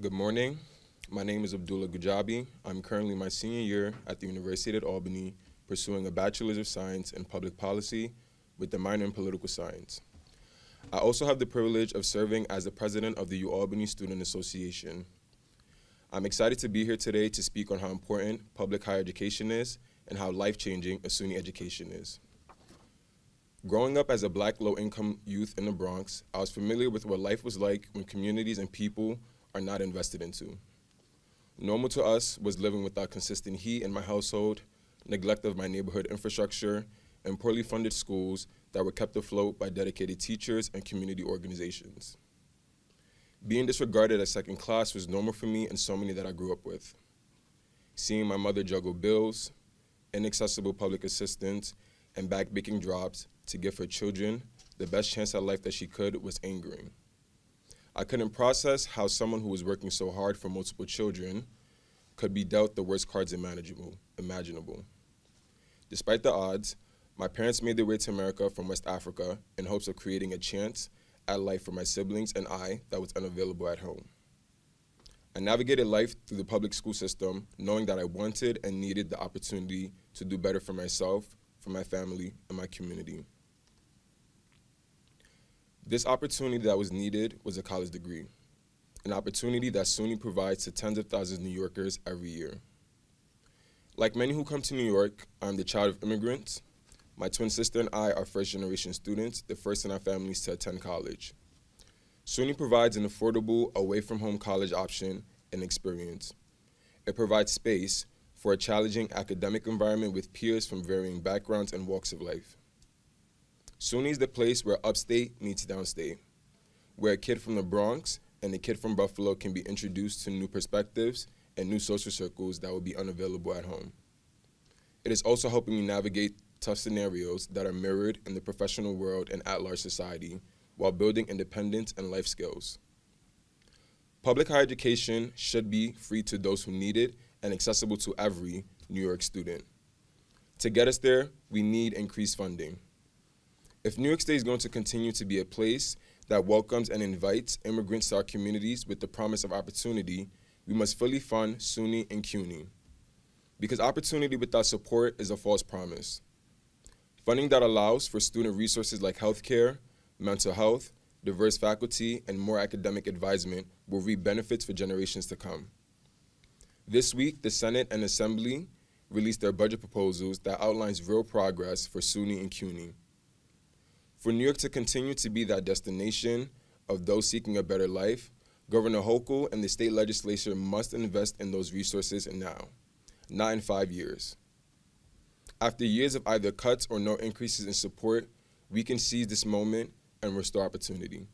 Good morning. My name is Abdoullah Goudiaby. I'm currently in my senior year at the University of Albany, pursuing a Bachelor's of Science in Public Policy with a minor in Political Science. I also have the privilege of serving as the president of the UAlbany Student Association. I'm excited to be here today to speak on how important public higher education is and how life-changing a SUNY education is. Growing up as a Black low-income youth in the Bronx, I was familiar with what life was like when communities and people are not invested into. Normal to us was living without consistent heat in my household, neglect of my neighborhood infrastructure, and poorly funded schools that were kept afloat by dedicated teachers and community organizations. Being disregarded as second class was normal for me and so many that I grew up with. Seeing my mother juggle bills, inaccessible public assistance, and back-breaking jobs to give her children the best chance at life that she could was angering. I couldn't process how someone who was working so hard for multiple children could be dealt the worst cards imaginable. Despite the odds, my parents made their way to America from West Africa in hopes of creating a chance at life for my siblings and I that was unavailable at home. I navigated life through the public school system, knowing that I wanted and needed the opportunity to do better for myself, for my family, and my community. This opportunity that was needed was a college degree, an opportunity that SUNY provides to tens of thousands of New Yorkers every year. Like many who come to New York, I'm the child of immigrants. My twin sister and I are first-generation students, the first in our families to attend college. SUNY provides an affordable, away-from-home college option and experience. It provides space for a challenging academic environment with peers from varying backgrounds and walks of life. SUNY is the place where upstate meets downstate, where a kid from the Bronx and a kid from Buffalo can be introduced to new perspectives and new social circles that will be unavailable at home. It is also helping me navigate tough scenarios that are mirrored in the professional world and at-large society while building independence and life skills. Public higher education should be free to those who need it and accessible to every New York student. To get us there, we need increased funding. If New York State is going to continue to be a place that welcomes and invites immigrants to our communities with the promise of opportunity, we must fully fund SUNY and CUNY. Because opportunity without support is a false promise. Funding that allows for student resources like healthcare, mental health, diverse faculty, and more academic advisement will reap benefits for generations to come. This week, the Senate and Assembly released their budget proposals that outlines real progress for SUNY and CUNY. For New York to continue to be that destination of those seeking a better life, Governor Hochul and the state legislature must invest in those resources now, not in 5 years. After years of either cuts or no increases in support, we can seize this moment and restore opportunity.